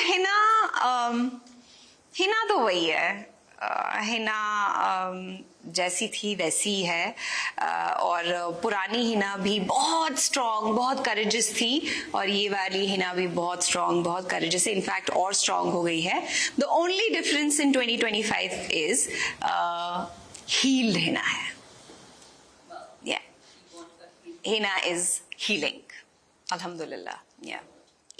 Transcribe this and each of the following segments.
हिना हिना तो वही है। हिना जैसी थी वैसी है। और पुरानी हिना भी बहुत स्ट्रांग, बहुत करेजियस थी, और ये वाली हिना भी बहुत स्ट्रांग, बहुत करेजियस है, इनफैक्ट और स्ट्रांग हो गई है। The only difference in 2025 is healed Hina है। Hina is healing. Alhamdulillah. Yeah.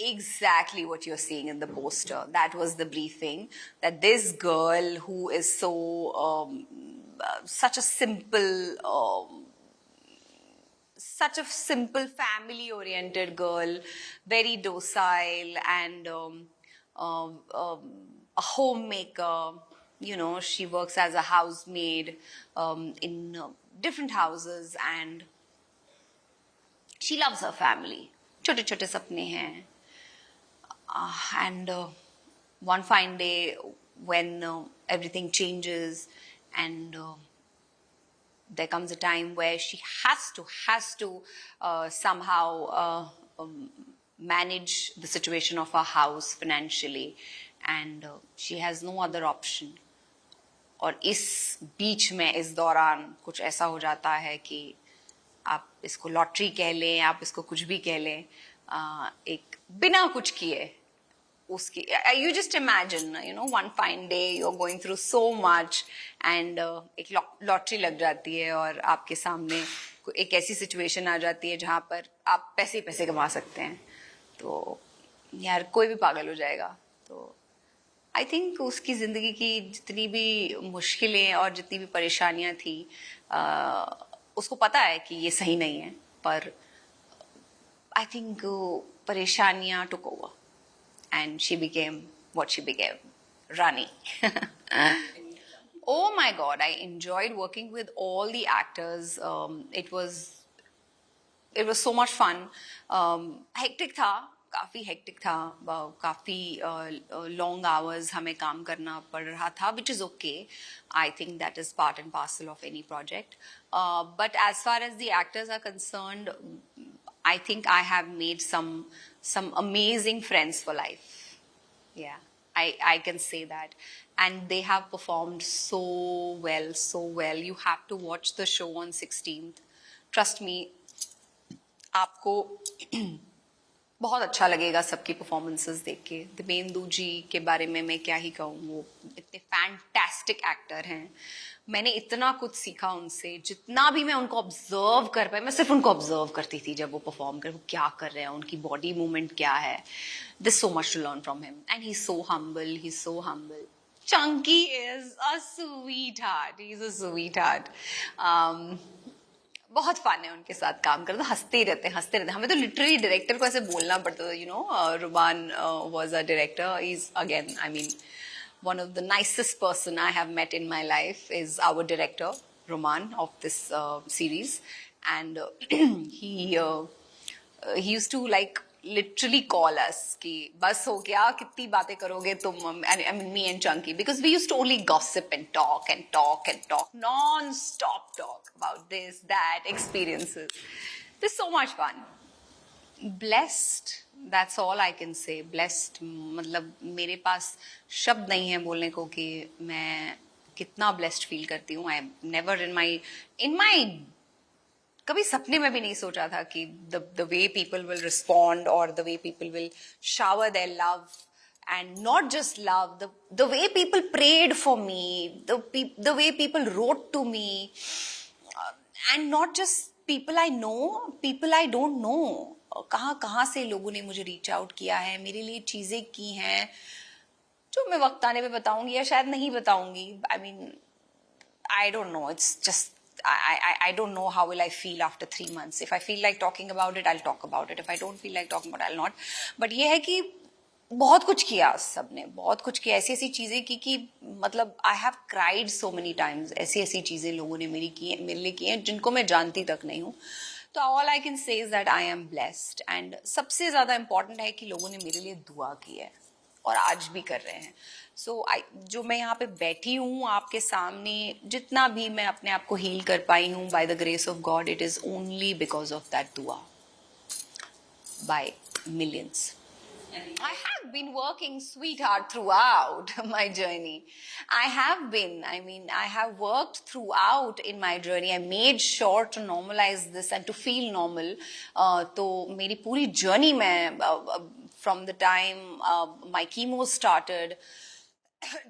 Exactly what you're seeing in the poster. That was the briefing. That this girl who is so, such a simple family-oriented girl, very docile and a homemaker. You know, she works as a housemaid in different houses, and she loves her family. छोटे छोटे सपने हैं. And one fine day when everything changes and there comes a time where she has to somehow manage the situation of her house financially, and she has no other option. और इस बीच में, इस दौरान कुछ ऐसा हो जाता है कि आप इसको लॉटरी कह लें, आप इसको कुछ भी कह लें, एक बिना कुछ किए उसकी, you just imagine, you know, one fine day you are going through so much and एक लॉटरी लग जाती है और आपके सामने एक ऐसी सिचुएशन आ जाती है जहां पर आप पैसे ही पैसे कमा सकते हैं, तो यार कोई भी पागल हो जाएगा. तो आई थिंक उसकी जिंदगी की जितनी भी मुश्किलें और जितनी भी परेशानियां थी, उसको पता है कि ये सही नहीं है, पर आई थिंक परेशानियां took over and she became what she became, Rani. Oh my God, I enjoyed working with all the actors. It was so much fun. Hectic था, काफी हेक्टिक था, काफी लॉन्ग आवर्स हमें काम करना पड़ रहा था, which is okay. I think that is part and parcel of any project. But as far as the actors are concerned, I think I have made some amazing friends for life. Yeah, I can say that. And they have performed so well, so well. You have to watch the show on 16th. Trust me, आपको बहुत अच्छा लगेगा सबकी performances देख के. दिपेंदु जी के बारे में मैं क्या ही कहूँ, वो इतने फैंटास्टिक एक्टर हैं. मैंने इतना कुछ सीखा उनसे, जितना भी मैं उनको ऑब्जर्व कर पाई, मैं सिर्फ उनको ऑब्जर्व करती थी जब वो परफॉर्म कर, वो क्या कर रहे हैं, उनकी बॉडी मूवमेंट क्या है. This so much to learn from him, and he is so humble, he is so humble. Chunky is a sweetheart. He's a sweetheart. बहुत फन है उनके साथ काम करना, हंसते ही रहते हैं. हमें तो लिटरली डायरेक्टर को ऐसे बोलना पड़ता था, you know. Ruman was a director. He is again, I mean, one of the nicest person I have met in my life is our director, Roman, of this series. And he used to like literally call us कि बस हो गया, कितनी बातें करोगे तुम, I mean me and Chunky, because we used to only gossip and talk and talk and talk, non-stop talk about this, that, experiences. This is so much fun. Blessed, that's all I can say. Blessed, मतलब मेरे पास शब्द नहीं है बोलने को कि मैं कितना blessed feel करती हूँ. I never in my कभी सपने में भी नहीं सोचा था कि the way people will respond, or the way people will shower their love, and not just love, the way people prayed for me, the way people wrote to me, and not just people I know, people I don't know. कहाँ से लोगों ने मुझे reach out किया है, मेरे लिए चीजें की हैं जो मैं वक्त आने पे बताऊंगी या शायद नहीं बताऊंगी. I mean, I don't know. It's just I don't know how will I feel after 3 months. If I feel like talking about it, I'll talk about it. If I don't feel like talking about it, I'll not. But ये है कि बहुत कुछ किया सबने, बहुत कुछ किया, ऐसी चीजें की कि मतलब I have cried so many times. ऐसी चीजें लोगों ने मेरे लिए की हैं जिनको मैं जानती तक नहीं हूँ. तो all I can say is that I am blessed. And सबसे ज्यादा important है कि लोगों ने मेरे लिए दुआ की है और आज भी कर रहे हैं. So जो मैं यहाँ पे बैठी हूँ आपके सामने, जितना भी मैं अपने आप को हील कर पाई हूँ by the grace of God, it is only because of that dua by millions. I have been working, sweetheart, throughout my journey. I have been. I mean, I have worked throughout in my journey. I made sure to normalize this and to feel normal. तो मेरी पूरी journey में from the time my chemo started,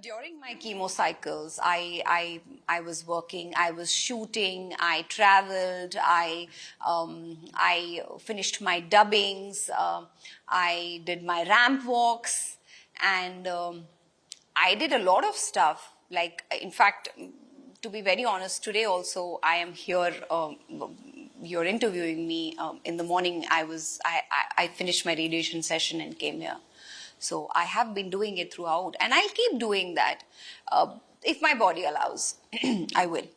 during my chemo cycles, I was working, I was shooting, I traveled, I finished my dubbings, I did my ramp walks, and I did a lot of stuff. Like, in fact, to be very honest, today also I am here. You're interviewing me in the morning. I finished my radiation session and came here. So I have been doing it throughout, and I'll keep doing that. If my body allows, I will.